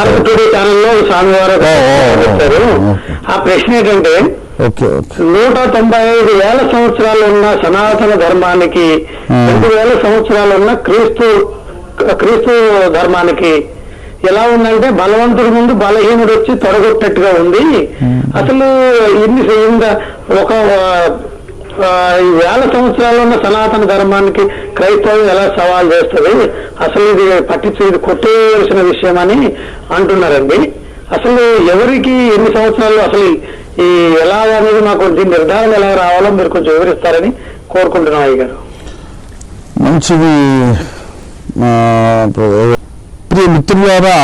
భారత టుడే ఛానల్లో స్వామి వారు వచ్చారు. ఆ ప్రశ్న ఏంటంటే 195,000 సంవత్సరాలు ఉన్న సనాతన ధర్మానికి 2,000 సంవత్సరాలు ఉన్న క్రీస్తు ధర్మానికి ఎలా ఉందంటే బలవంతుడి ముందు బలహీనుడు వచ్చి తొడగొట్టట్టుగా ఉంది. అసలు ఒక 1,000 సంవత్సరాలు ఉన్న సనాతన ధర్మానికి క్రైస్తవం ఎలా సవాల్ చేస్తుంది, అసలు ఇది ఇది కొట్టేయవలసిన విషయం అని అంటున్నారండి. అసలు ఎవరికి ఎన్ని సంవత్సరాలు అసలు ఈ ఎలా అనేది మాకు దీని నిర్ధారణ ఎలా రావాలో మీరు కొంచెం వివరిస్తారని కోరుకుంటున్నాం అయ్య గారు. మంచిది. ప్రియ మిత్రులారా,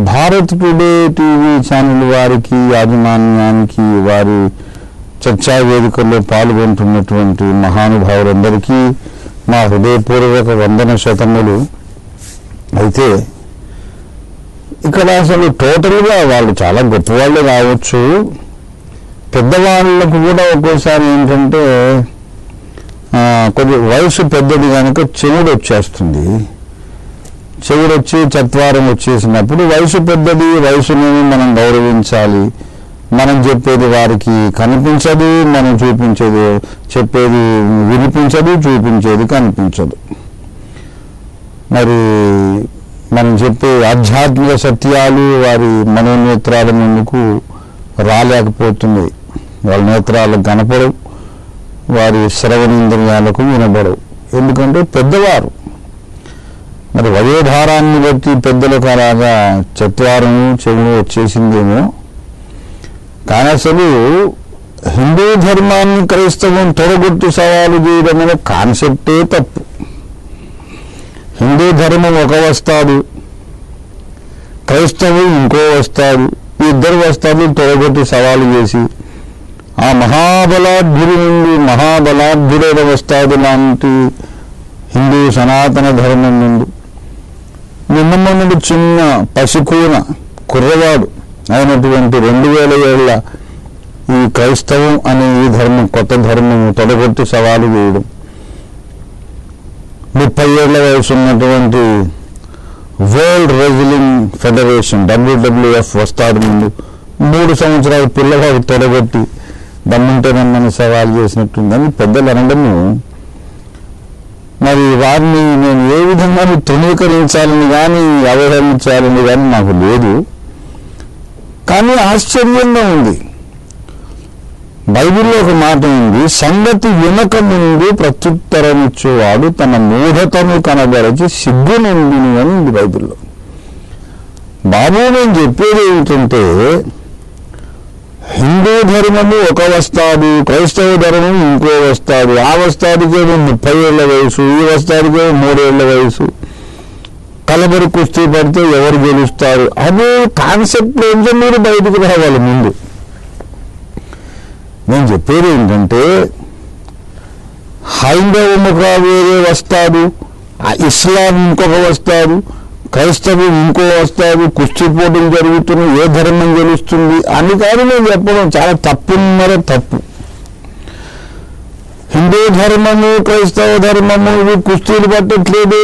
భారత్ టుడే టీవీ ఛానల్ వారికి, యాజమాన్యానికి, వారి చర్చా వేదికల్లో పాల్గొంటున్నటువంటి మహానుభావులందరికీ మా హృదయపూర్వక వందన శతములు. అయితే ఇక్కడ అసలు టోటల్గా వాళ్ళు చాలా గొప్పవాళ్ళు రావచ్చు, పెద్దవాళ్ళకు కూడా ఒక్కోసారి ఏంటంటే కొద్ది వయసు పెద్దది కనుక చెవుడు వచ్చేస్తుంది. చెవుడు వచ్చి చత్వారం వచ్చేసినప్పుడు వయసు పెద్దది, వయసుని మనం గౌరవించాలి. మనం చెప్పేది వారికి కనిపించదు, మనం చెప్పేది వినిపించదు, చూపించేది కనిపించదు. మరి మనం చెప్పే ఆధ్యాత్మిక సత్యాలు వారి మనోనేత్రాల ముందుకు రాలేకపోతున్నాయి. వాళ్ళ నేత్రాలకు కనపడవు, వారి శ్రవణేంద్రియాలకు వినబడవు. ఎందుకంటే పెద్దవారు. మరి వయోధారాన్ని బట్టి పెద్దలకు అలాగా చత్వారము చెవులు వచ్చేసిందేమో. కానీ అసలు హిందూ ధర్మాన్ని క్రైస్తవం తొడగొట్టి సవాలు చేయడం అనే కాన్సెప్టే తప్పు. హిందూ ధర్మం ఒక వస్తాడు, క్రైస్తవం ఇంకో వస్తాడు. ఈ ఇద్దరు వస్తాడు తొడగొట్టి సవాలు చేసి ఆ మహాబలాఢ్యుడి నుండి మహాబలాఢ్యుడైన వస్తాడు లాంటి హిందూ సనాతన ధర్మం నుండి నిన్న నుండి చిన్న పసికూన కుర్రవాడు అయినటువంటి 2000 ఏళ్ల ఈ క్రైస్తవం అనే ఈ ధర్మం, కొత్త ధర్మము తొడగొట్టి సవాలు చేయడం. 30 ఏళ్ల వయసు ఉన్నటువంటి వరల్డ్ రెజ్లింగ్ ఫెడరేషన్ WWF వస్తాడు ముందు 3 సంవత్సరాల పిల్లవాడు తొడగొట్టి దమ్ముంటే నమ్మని సవాలు చేసినట్టుందని పెద్దలు అనడము. మరి వారిని నేను ఏ విధంగా తృణీకరించాలని కానీ అవహేళించాలని కానీ నాకు లేదు. కానీ ఆశ్చర్యంగా ఉంది. బైబిల్లో ఒక మాట ఉంది, సంగతి వినక ముందు ప్రత్యుత్తరం ఇచ్చేవాడు తన మూఢతను కనబరచి సిగ్గు నుండిని అని ఉంది బైబిల్లో. బాబు నేను చెప్పేది ఏమిటంటే హిందూ ధర్మము ఒక వస్తాడు, క్రైస్తవ ధర్మం ఇంకో వస్తాడు. ఆ వస్తాడికేమో 30 ఏళ్ల వయసు, ఈ వస్తాడికేమో 3 ఏళ్ల వయసు. కలబరి కుస్తీ పడితే ఎవరు గెలుస్తారు అదే కాన్సెప్ట్ నుంచి మీరు బయటకు రావాలి. ముందు నేను చెప్పేది ఏంటంటే హైందవముఖ వేరే వస్తాడు, ఇస్లాం ఇంకొక వస్తాడు, క్రైస్తవం ఇంకో వస్తాడు, కుస్తీ పోటీలు జరుగుతున్నాయి, ఏ ధర్మం గెలుస్తుంది అని కాదు నేను చెప్పడం. చాలా తప్పున్నర తప్పు. హిందూ ధర్మము క్రైస్తవ ధర్మము ఇవి కుస్తీలు పట్టట్లేదు.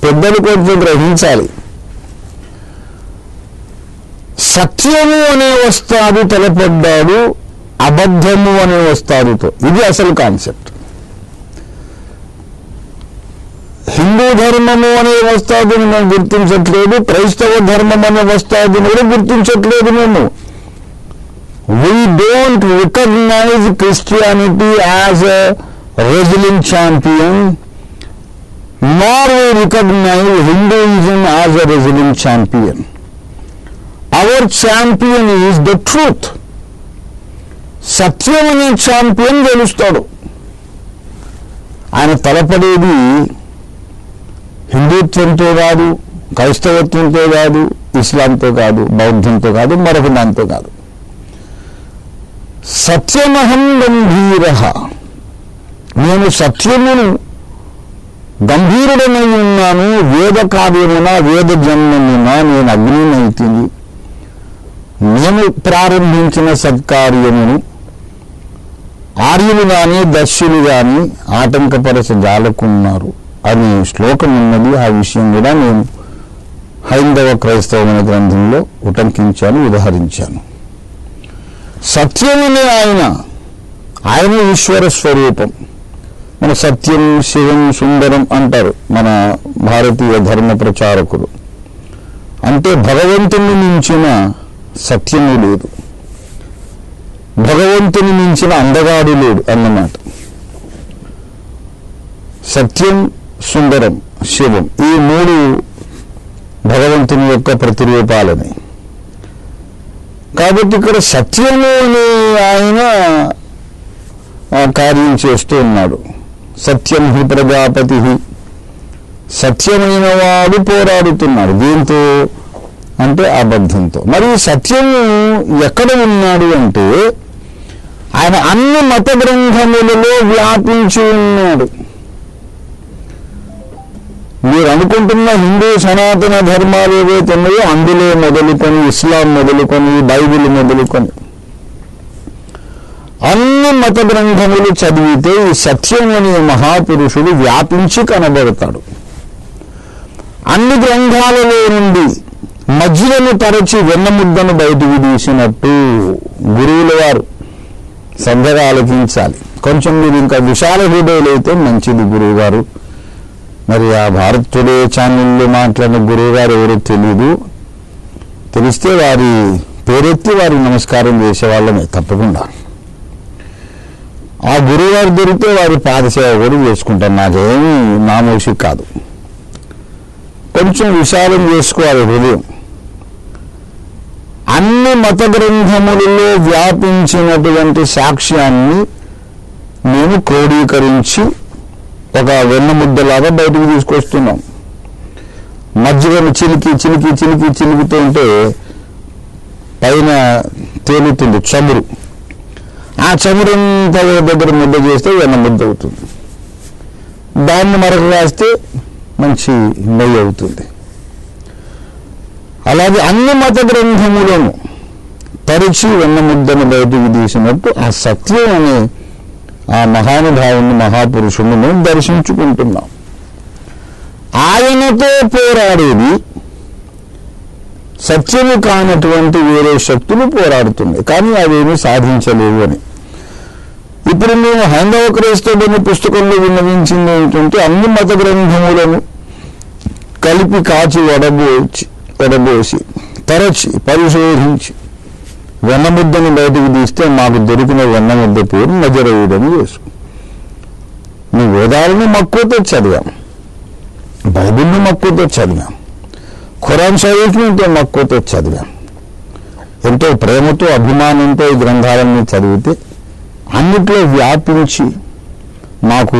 పెద్దలు కొంచెం గ్రహించాలి. సత్యము అనే వస్తాడు తలపడ్డాడు, అబద్ధము అనే వస్తాడుతో. ఇది అసలు కాన్సెప్ట్. హిందూ ధర్మము అనే వస్తాదుని మేము గుర్తించట్లేదు, క్రైస్తవ ధర్మం అనే వస్తాదుని కూడా గుర్తించట్లేదు మేము. We don't recognize Christianity as a wrestling champion, nor we recognize Hinduism as a wrestling champion. Our champion is the truth. సత్యం అనే ఛాంపియన్ గెలుస్తాడు. ఆయన తలపడేది హిందుత్వంతో కాదు, క్రైస్తవత్వంతో కాదు, ఇస్లాంతో కాదు, బౌద్ధంతో కాదు, మరొక దాంతో కాదు. సత్యమహం గంభీర, నేను సత్యమును గంభీరుడనై ఉన్నాను. వేద కార్యమున వేద జన్మమున నేను అగ్నినైతిని. నేను ప్రారంభించిన సత్కార్యమును ఆర్యులు కానీ దస్యులు కానీ ఆటంకపరచ జాలకున్నారు అనే శ్లోకం ఉన్నది. ఆ విషయం కూడా నేను హైందవ క్రైస్తవమైన గ్రంథంలో ఉటంకించాను, ఉదహరించాను. సత్యమనే ఆయన ఈశ్వర స్వరూపం. మన సత్యం, శివం, సుందరం అంటారు మన భారతీయ ధర్మ ప్రచారకులు. అంటే భగవంతుని మించిన సత్యము లేదు, భగవంతుని మించిన అందగాడు లేడు అన్నమాట. సత్యం, సుందరం, శివం ఈ మూడు భగవంతుని యొక్క ప్రతిరూపాలని. కాబట్టి ఇక్కడ సత్యము అనే ఆయన కార్యం చేస్తూ ఉన్నాడు. సత్యం హి ప్రజాపతి, సత్యమైన వాడు పోరాడుతున్నాడు. దీంతో అంటే అబద్ధంతో. మరి సత్యము ఎక్కడ ఉన్నాడు అంటే ఆయన అన్ని మత గ్రంథములలో వ్యాపించి ఉన్నాడు. మీరు అనుకుంటున్న హిందూ సనాతన ధర్మాలు ఏవైతే ఉన్నాయో అందులో మొదలుకొని, ఇస్లాం మొదలుకొని, బైబిల్ మొదలుకొని అన్ని మత గ్రంథములు చదివితే ఈ సత్యం అనే మహాపురుషుడు వ్యాపించి కనబడతాడు. అన్ని గ్రంథాలలో నుండి మధ్యలను తరచి వెన్నముద్దను బయటికి తీసినట్టు గురువుల వారు శ్రద్ధగా ఆలోచించాలి. కొంచెం మీరు ఇంకా విశాల హృదయులైతే మంచిది. గురువు గారు మరి ఆ భారత్ టుడే ఛానల్లో మాట్లాడిన గురువు గారు ఎవరో తెలీదు. తెలిస్తే వారి పేరెత్తి వారికి నమస్కారం చేసేవాళ్ళమే తప్పకుండా. ఆ గురువు గారు దొరికితే వారి పాదసేవ కూడా చేసుకుంటాను. నాకేమీ నామోషి కాదు. కొంచెం విశాలం చేసుకోవాలి హృదయం. అన్ని మత గ్రంథములలో వ్యాపించినటువంటి సాక్ష్యాన్ని మేము క్రోడీకరించి ఒక వెన్నముద్దలాగా బయటకు తీసుకొస్తున్నాం. మజ్జిగను చిలికి చిలికి చిలికి చిలుకుతూ ఉంటే పైన తేలుతుంది చమురు. ఆ చమురంతా దగ్గర ముద్ద చేస్తే వెన్నముద్ద అవుతుంది. దాన్ని మరొక రాస్తే మంచి నెయ్యి అవుతుంది. అలాగే అన్ని మత గ్రంథములను తరిచి వెన్నముద్దను బయటకు తీసినట్టు ఆ సత్యం అనే ఆ మహానుభావుని, మహాపురుషుని మేము దర్శించుకుంటున్నాం. ఆయనతో పోరాడేది సత్యము కానటువంటి వేరే శక్తులు పోరాడుతున్నాయి, కానీ అవేమీ సాధించలేవు అని. ఇప్పుడు మేము హైందవ క్రైస్తవుని పుస్తకంలో విన్నవించింది ఏంటంటే అన్ని మత గ్రంథములను కలిపి కాచి వడబోసి తరచి పరిశోధించి వెన్నముద్దను బయటకు తీస్తే మాకు దొరికిన వెన్నముద్ద పేరు నజరేయుడని యేసు. మీ వేదాలను మక్కువతో చదివాం, బైబిల్ను మక్కువతో చదివాం, ఖురాన్ షరీఫ్ను ఎంతో మక్కువతో చదివాం. ఎంతో ప్రేమతో, అభిమానంతో ఈ గ్రంథాలన్నీ చదివితే అన్నిట్లో వ్యాపించి మాకు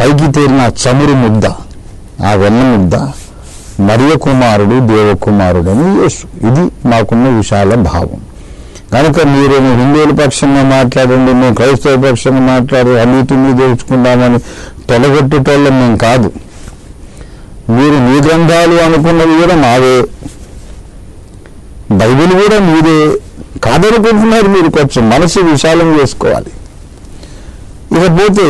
పైకి తేరిన చమురు ముద్ద, ఆ వెన్న ముద్ద మరియ కుమారుడు, దేవకుమారుడని యేసు. ఇది మాకున్న విశాల భావం. కనుక మీరు హిందువుల పక్షంగా మాట్లాడండి, మేము క్రైస్తవ పక్షంగా మాట్లాడి అన్నిటిని తెలుసుకుందామని తొలగొట్టేటోళ్ళం మేము కాదు. మీరు మీ గ్రంథాలు అనుకున్నవి కూడా మావే, బైబిల్ కూడా మీదే కాదనుకుంటున్నారు. మీరు కొంచెం మనసు విశాలం చేసుకోవాలి. ఇకపోతే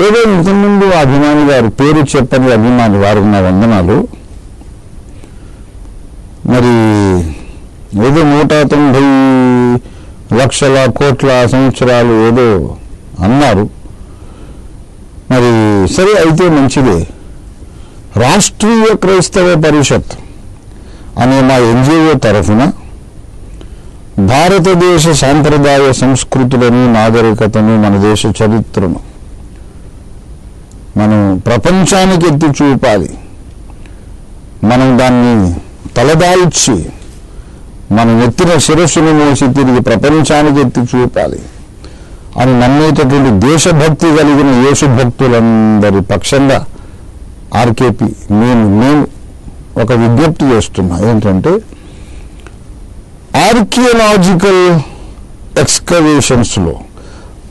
ఏదో ఇంతకుముందు అభిమాని గారు, పేరు చెప్పని అభిమాని వారు నా వందనాలు, మరి ఏదో 190 లక్షల కోట్ల సంవత్సరాలు ఏదో అన్నారు. మరి సరే అయితే మంచిదే. రాష్ట్రీయ క్రైస్తవ పరిషత్ అనే మా ఎన్జిఓ తరఫున భారతదేశ సాంప్రదాయ సంస్కృతులను, నాగరికతను, మన దేశ చరిత్రను మనం ప్రపంచానికి ఎత్తి చూపాలి. మనం దాన్ని తలదాల్చి మనం ఎత్తిన శిరస్సును మోసి తిరిగి ప్రపంచానికి ఎత్తి చూపాలి అని నమ్మేటటువంటి దేశభక్తి కలిగిన యేసు భక్తులందరి పక్షంగా ఆర్కేపీ నేను ఒక విజ్ఞప్తి చేస్తున్నా. ఏంటంటే ఆర్కియలాజికల్ ఎక్స్కవేషన్స్లో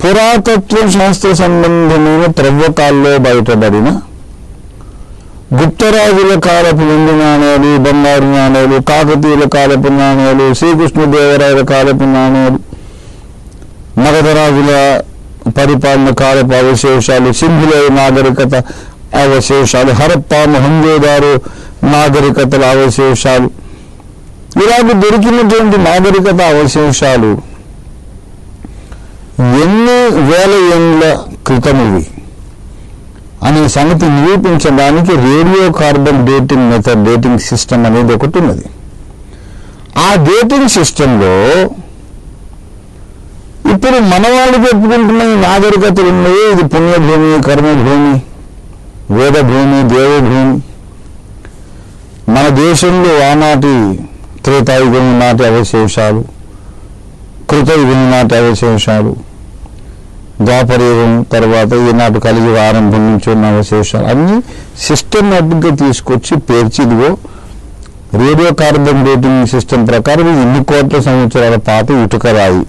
పురాతత్వ శాస్త్ర సంబంధమైన త్రవ్వకాల్లో బయటపడిన గుప్తరాజుల కాలపు వెండి నాణేలు, బంగారు నాణేలు, కాకతీయుల కాలపు నాణేలు, శ్రీకృష్ణదేవరాయల కాలపు నాణేలు, మగధరాజుల పరిపాలన కాలపు అవశేషాలు, సింధుల నాగరికత అవశేషాలు, హరప్ప మొహంజోదారో నాగరికతల అవశేషాలు, ఇలాగ దొరికినటువంటి నాగరికత అవశేషాలు ఎన్ని వేల ఏళ్ళ క్రితమివి అనే సంగతి నిరూపించడానికి radio carbon dating method, dating system అనేది ఒకటి ఉన్నది. ఆ డేటింగ్ సిస్టంలో ఇప్పుడు మనవాళ్ళు చెప్పుకుంటున్న ఈ నాగరికతలు ఉన్నాయి. ఇది పుణ్యభూమి, కర్మభూమి, వేదభూమి, దేవభూమి. మన దేశంలో ఆనాటి త్రేతాయుగం నాటి అవశేషాలు, కృతయుగం నాటి అవశేషాలు, ద్వాపరయుగం తర్వాత ఈనాటి కలియుగ ఆరంభం నుంచి ఉన్న అవశేషాలు అన్నీ సిస్టమేటిక్గా తీసుకొచ్చి పేర్చి, ఇదిగో రేడియో కార్బన్ డేటింగ్ సిస్టమ్ ప్రకారం ఇది ఇన్ని కోట్ల సంవత్సరాల పాత ఇటుక రాయి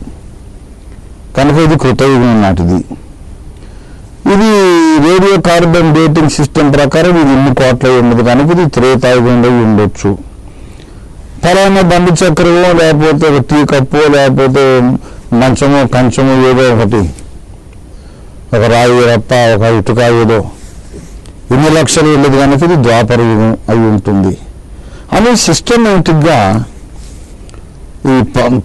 కనుక ఇది కృతయుగం నాటిది. ఇది రేడియో కార్బన్ డేటింగ్ సిస్టమ్ ప్రకారం ఇది ఇన్ని కోట్ల ఉన్నది కనుక ఇది త్రేతాయుగంలో ఉండొచ్చు. ఫలానా బండి చక్రమో లేకపోతే ఒక టీ కప్పో లేకపోతే మంచమో కంచమో ఏదో ఒకటి, ఒక రాయి రప్ప, ఒక ఇటుక ఏదో ఇన్ని లక్షలు వెళ్ళదు కనుక ఇది ద్వాపర యుగం అయి ఉంటుంది అని సిస్టమేటిక్గా ఈ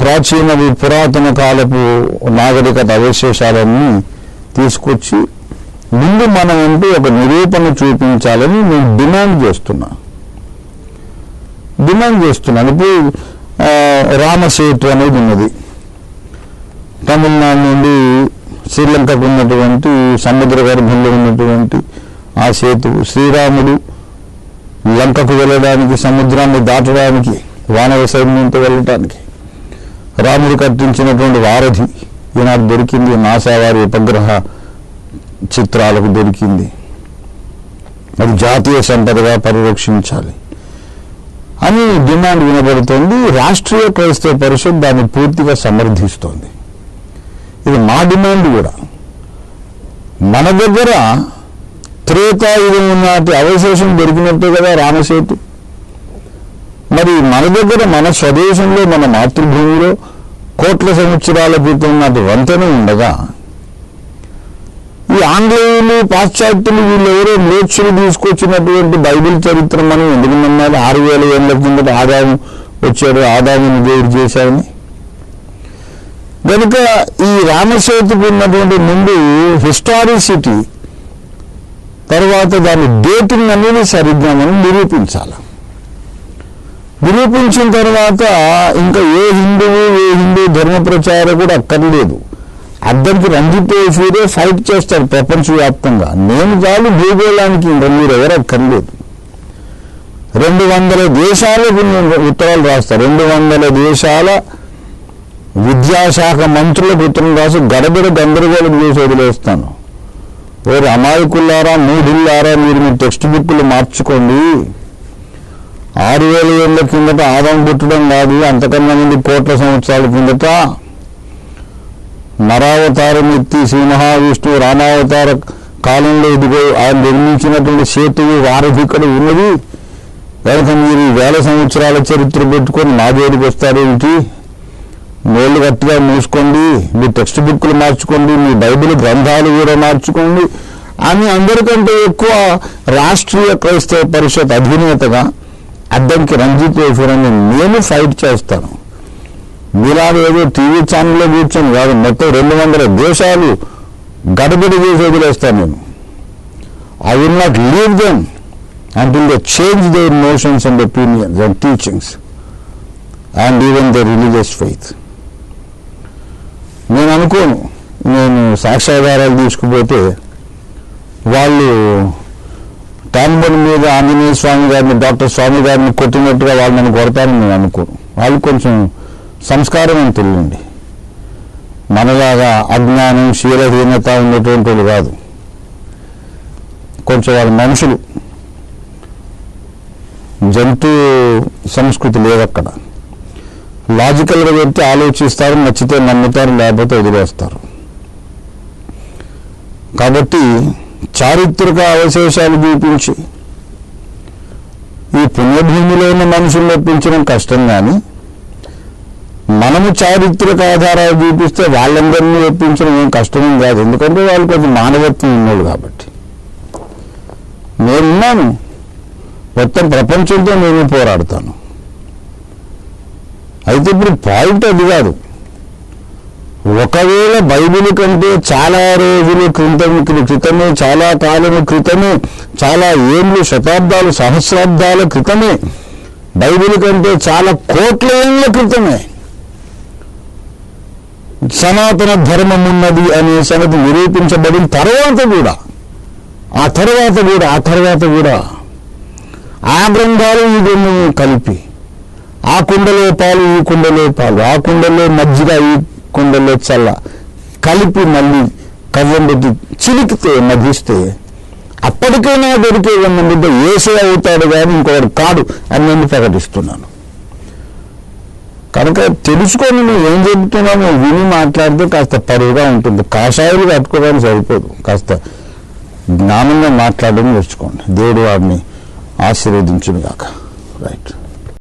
ప్రాచీన పురాతన కాలపు నాగరికత అవశేషాలన్నీ తీసుకొచ్చి ముందు మనం అంటూ ఒక నిరూపణ చూపించాలని నేను డిమాండ్ చేస్తున్నాను. ఇప్పుడు రామసేతు అనేది ఉన్నది. తమిళనాడు నుండి శ్రీలంకకు ఉన్నటువంటి సముద్ర గర్భంలో ఉన్నటువంటి ఆ సేతువు శ్రీరాముడు లంకకు వెళ్ళడానికి, సముద్రాన్ని దాటడానికి, వానర సైన్యంతో వెళ్ళటానికి రాముడు కట్టించినటువంటి వారధి ఈనాడు దొరికింది. నాసా వారి ఉపగ్రహ చిత్రాలకు దొరికింది. అది జాతీయ సంపదగా పరిరక్షించాలి అని డిమాండ్ వినబడుతోంది. రాష్ట్రీయ క్రైస్తవ పరిషత్ దాన్ని పూర్తిగా సమర్థిస్తోంది. ఇది మా డిమాండ్ కూడా. మన దగ్గర త్రేతాయుగం నాటి అవశేషం దొరికినట్టే కదా రామసేతు. మరి మన దగ్గర మన స్వదేశంలో మన మాతృభూమిలో కోట్ల సంవత్సరాల క్రితం నాటి వంతెన ఉండగా ఈ ఆంగ్లేయులు, పాశ్చాత్యులు వీళ్ళెవరో మ్లేచ్చులు తీసుకొచ్చినటువంటి బైబిల్ చరిత్ర మనం ఎందుకు నమ్మాలి? 6000 ఏళ్ల కిందట ఆదాము వచ్చాడు, ఆదాముని దేవుడు చేశాడని. కనుక ఈ రామసేతుకు ఉన్నటువంటి ముందు హిస్టారిసిటీ, తర్వాత దాని డేటింగ్ అనేది సరిగ్గా మనం నిరూపించాలి. నిరూపించిన తర్వాత ఇంకా ఏ హిందూ ధర్మ ప్రచారకుడు అక్కర్లేదు. అద్దరికి రంజిత్ ఓఫీరే ఫైట్ చేస్తారు ప్రపంచవ్యాప్తంగా. నేను చాలు భూగోళానికి ఇంకా మీరు ఎవరు అక్కర్లేదు. 200 దేశాలకు నేను ఉత్తరాలు రాస్తాను. 200 దేశాల విద్యాశాఖ మంత్రులకు ఉత్తరం రాసి గడబిడ గందరగోళం చేసి వదిలేస్తాను. వేరే అమాయకులారా, మూఢుల్లారా, మీరు మీ టెక్స్ట్ బుక్లు మార్చుకోండి. 6000 ఏళ్ల కిందట ఆదాం పుట్టడం కాదు, అంతకన్నా ముందు కోట్ల సంవత్సరాల కిందట నరావతారం ఎత్తి శ్రీ మహావిష్ణువు రామావతార కాలంలో ఇదిగో ఆయన నిర్మించినటువంటి సేతువు వారధి ఇక్కడ ఉన్నది. కనుక మీరు 1000 సంవత్సరాల చరిత్ర పెట్టుకొని నా జోలికి వస్తారేమిటి? నోళ్ళు గట్టిగా మూసుకోండి, మీ టెక్స్ట్ బుక్లు మార్చుకోండి, మీ బైబిల్ గ్రంథాలు కూడా మార్చుకోండి అని అందరికంటే ఎక్కువ రాష్ట్రీయ క్రైస్తవ పరిషత్ అధినేతగా అద్దంకి రంజిత్ ఓఫీర్ అని నేను ఫైట్ చేస్తాను. మీలాగా ఏదో టీవీ ఛానల్లో కూర్చొని కాదు, మొత్తం 200 దేశాలు గడబడి చేసి వదిలేస్తాను నేను. I will not leave them until they change their notions and opinions and teachings and even their religious faith. నేను అనుకోను, నేను సాక్ష్యాధారాలు తీసుకుపోతే వాళ్ళు ట్యాంబన్ మీద ఆంజనేయ స్వామి గారిని, డాక్టర్ స్వామి గారిని కొట్టినట్టుగా వాళ్ళు నన్ను కొడతారని నేను అనుకోను. వాళ్ళు కొంచెం సంస్కారవంతులండి, మనలాగా అజ్ఞానం, శీలహీనత ఉన్నటువంటి వాళ్ళు కాదు. కొంచెం వాళ్ళ మనుషులు, జంతు సంస్కృతి లేదక్కడ. లాజికల్గా పెడితే ఆలోచిస్తారు, నచ్చితే నమ్ముతారు, లేకపోతే వదిలేస్తారు. కాబట్టి చారిత్రక అవశేషాలు చూపించి ఈ పుణ్యభూమిలో ఉన్న మనుషులు ఒప్పించడం కష్టం. కానీ మనము చారిత్రక ఆధారాలు చూపిస్తే వాళ్ళందరినీ ఒప్పించడం ఏం కష్టమేం కాదు. ఎందుకంటే వాళ్ళు కొంచెం మానవత్వం ఉన్నోళ్ళు కాబట్టి. నేనున్నాను, మొత్తం ప్రపంచంతో నేను పోరాడతాను. అయితే ఇప్పుడు పాయింట్ అది కాదు. ఒకవేళ బైబిల్ కంటే చాలా రోజుల క్రితమే, చాలా కాలం క్రితమే, చాలా ఏళ్ళు, శతాబ్దాలు, సహస్రాబ్దాల క్రితమే, బైబిల్ కంటే చాలా కోట్ల ఏళ్ల క్రితమే సనాతన ధర్మం ఉన్నది అనే సంగతి నిరూపించబడిన తర్వాత కూడా ఆ గ్రంథాలు ఈ గ్రంథం కలిపి, ఆ కుండలో పాలు ఈ కుండలో పాలు, ఆ కుండలో మజ్జిగ ఈ కుండలో చల్ల కలిపి మళ్ళీ కవ్వం పెట్టి చిలికితే మధ్యిస్తే అప్పటికైనా దొరికే ఉన్న బిడ్డ ఏసే అవుతాడు కానీ ఇంకొకటి కాడు అని నేను ప్రకటిస్తున్నాను. కనుక తెలుసుకొని నువ్వు ఏం చెబుతున్నామో విని మాట్లాడితే కాస్త పరువుగా ఉంటుంది. కాషాయాలు కట్టుకోవడానికి సరిపోదు, కాస్త జ్ఞానంగా మాట్లాడడం నేర్చుకోండి. దేవుడు వాడిని ఆశీర్వదించును గాక. రైట్.